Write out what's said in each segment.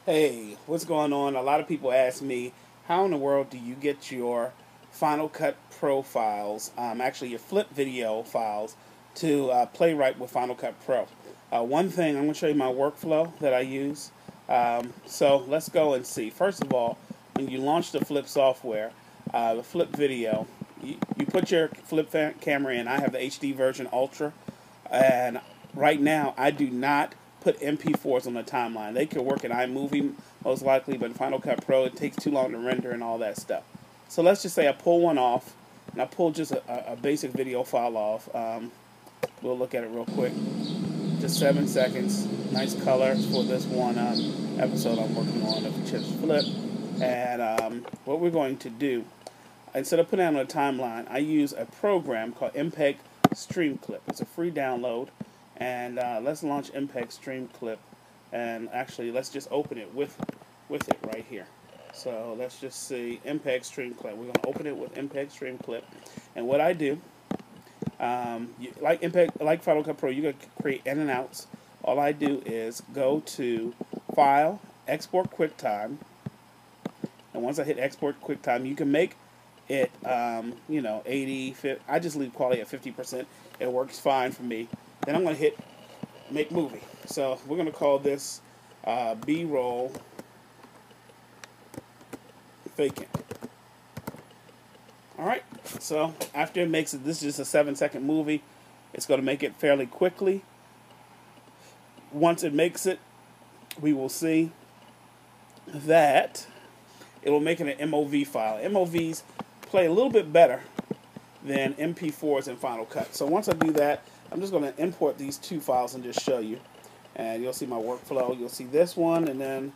Hey, what's going on? A lot of people ask me, how in the world do you get your Final Cut Pro files, actually your flip video files, to play right with Final Cut Pro? One thing, I'm going to show you my workflow that I use. So let's go and see. First of all, when you launch the flip software, the flip video, you put your flip camera in. I have the HD version Ultra, and right now I do not put MP4s on the timeline. They could work in iMovie most likely, but in Final Cut Pro it takes too long to render and all that stuff. So let's just say I pull one off, and I pull just a basic video file off. We'll look at it real quick. Just 7 seconds. Nice color for this one episode I'm working on of Chips Flip. And what we're going to do, instead of putting it on a timeline, I use a program called MPEG Streamclip. It's a free download. And let's launch MPEG Streamclip, and actually let's just open it with it right here. So let's just see MPEG Streamclip. We're going to open it with MPEG Streamclip, and what I do, like MPEG, like Final Cut Pro, you can create in and outs. All I do is go to File, Export QuickTime, and once I hit Export QuickTime, you can make it 80, 50. I just leave quality at 50%. It works fine for me. Then I'm going to hit Make Movie. So we're going to call this B-roll vacant. Alright, so after it makes it, this is just a 7-second movie. It's going to make it fairly quickly. Once it makes it, we will see that it will make it an MOV file. MOVs play a little bit better than MP4s in Final Cut. So once I do that, I'm just going to import these two files and just show you. And you'll see my workflow. You'll see this one, and then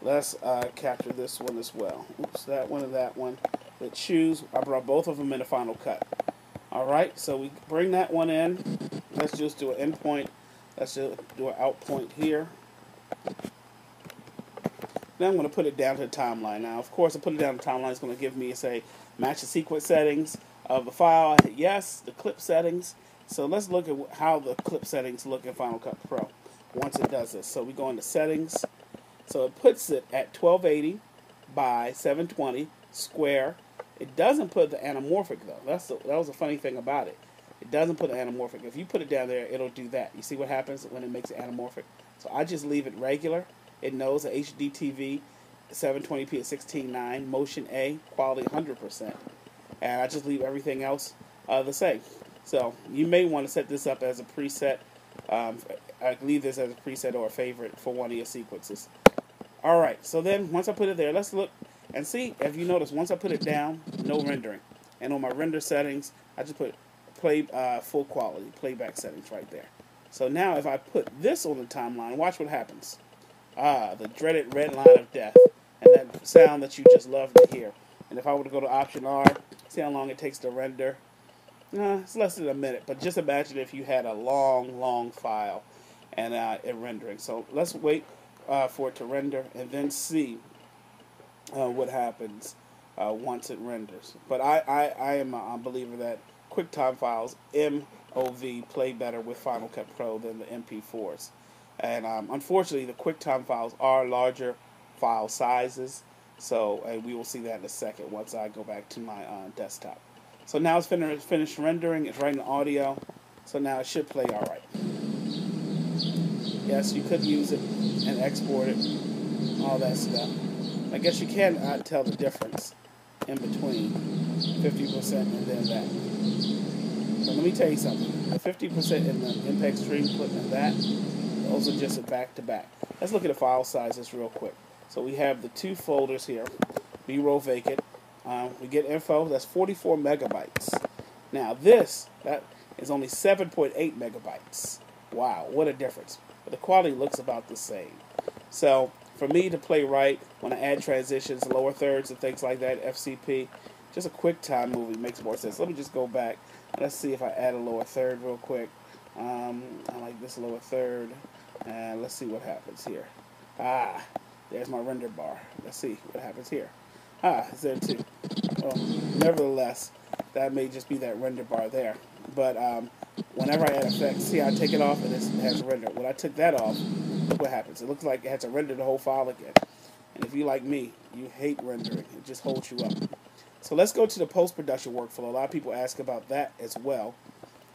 let's capture this one as well. Oops, that one and that one. Let's choose. I brought both of them into Final Cut. Alright, so we bring that one in. Let's just do an endpoint. Let's just do an out point here. Then I'm going to put it down to the timeline. Now, of course, I put it down to the timeline. It's going to give me, say, match the sequence settings of the file. I hit yes, the clip settings. So let's look at how the clip settings look in Final Cut Pro once it does this. So we go into settings. So it puts it at 1280 by 720 square. It doesn't put the anamorphic though. That was a funny thing about it. It doesn't put the anamorphic. If you put it down there, it'll do that. You see what happens when it makes it anamorphic? So I just leave it regular. It knows the HD TV 720p at 16:9, motion A, quality 100%. And I just leave everything else the same. So you may want to set this up as a preset. I leave this as a preset or a favorite for one of your sequences. Alright, so then once I put it there, let's look and see. If you notice, once I put it down, no rendering. And on my render settings, I just put play full quality, playback settings right there. So now if I put this on the timeline, watch what happens. The dreaded red line of death. And that sound that you just love to hear. And if I were to go to Option R, see how long it takes to render. It's less than a minute, but just imagine if you had a long file and it rendering. So let's wait for it to render and then see what happens once it renders. But I am a believer that QuickTime files, MOV, play better with Final Cut Pro than the MP4s. And unfortunately, the QuickTime files are larger file sizes. So we will see that in a second once I go back to my desktop. So now it's finished rendering. It's writing audio. So now it should play all right. Yes, you could use it and export it, all that stuff. I guess you can tell the difference in between 50% and then that. So let me tell you something. The 50% in the MPEG Streamclip and that, those are just a back-to-back. Let's look at the file sizes real quick. So we have the two folders here, B-roll vacant. We get info, that's 44 megabytes. Now that is only 7.8 megabytes. Wow, what a difference. But the quality looks about the same. So for me to play right, when I add transitions, lower thirds and things like that, FCP, just a QuickTime movie makes more sense. Let me just go back. Let's see if I add a lower third real quick. I like this lower third. And let's see what happens here. There's my render bar. Let's see what happens here. It's there too. Well, nevertheless, that may just be that render bar there. But whenever I add effects, see how I take it off and it has a render. When I took that off, look what happens. It looks like it has to render the whole file again. And if you like me, you hate rendering. It just holds you up. So let's go to the post-production workflow. A lot of people ask about that as well.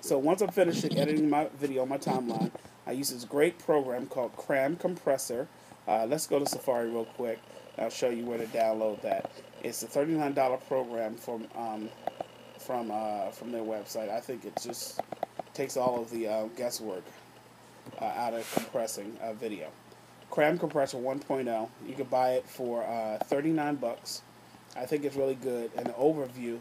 So once I'm finished editing my video on my timeline, I use this great program called Cram Compressor. Let's go to Safari real quick. I'll show you where to download that. It's a $39 program from their website. I think it just takes all of the guesswork out of compressing video. Cram Compressor 1.0. You can buy it for $39. I think it's really good. And the overview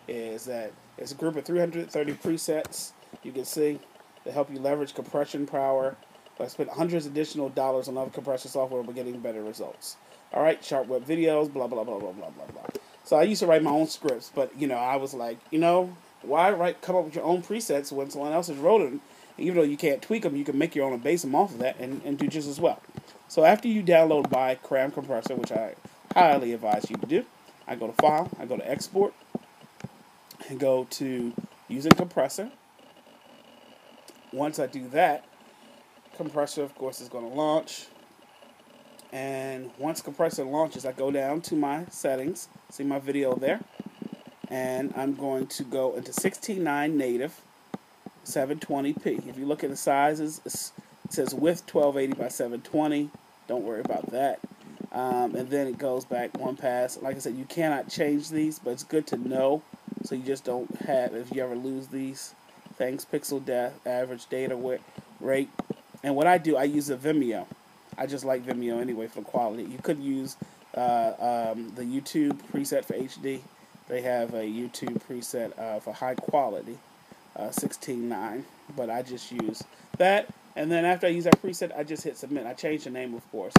is that it's a group of 330 presets. You can see to help you leverage compression power. I spent hundreds of additional dollars on other compression software, but getting better results. All right, sharp web videos, blah blah blah blah blah blah blah. So I used to write my own scripts, but I was like, why come up with your own presets when someone else has wrote them? Even though you can't tweak them, you can make your own and base them off of that and do just as well. So after you download by Cram Compressor, which I highly advise you to do, I go to File, I go to Export, and go to Using Compressor. Once I do that, Compressor, of course, is going to launch. And once Compressor launches, I go down to my settings, see my video there, and I'm going to go into 16:9 native, 720p. If you look at the sizes, it says width 1280 by 720. Don't worry about that. And then it goes back one pass. Like I said, you cannot change these, but it's good to know so you just don't have, if you ever lose these things, pixel depth, average data rate. And what I do, I use a Vimeo. I just like Vimeo anyway for quality. You could use the YouTube preset for HD. They have a YouTube preset for high quality, 16:9. But I just use that. And then after I use that preset, I just hit submit. I change the name, of course,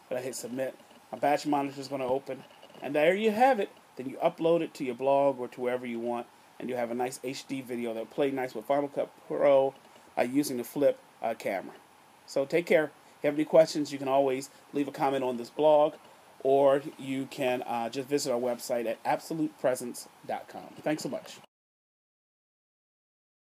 but I hit submit. My batch monitor is going to open. And there you have it. Then you upload it to your blog or to wherever you want. And you have a nice HD video that will play nice with Final Cut Pro using the flip camera. So take care. If you have any questions, you can always leave a comment on this blog, or you can just visit our website at absolutepresence.com. Thanks so much.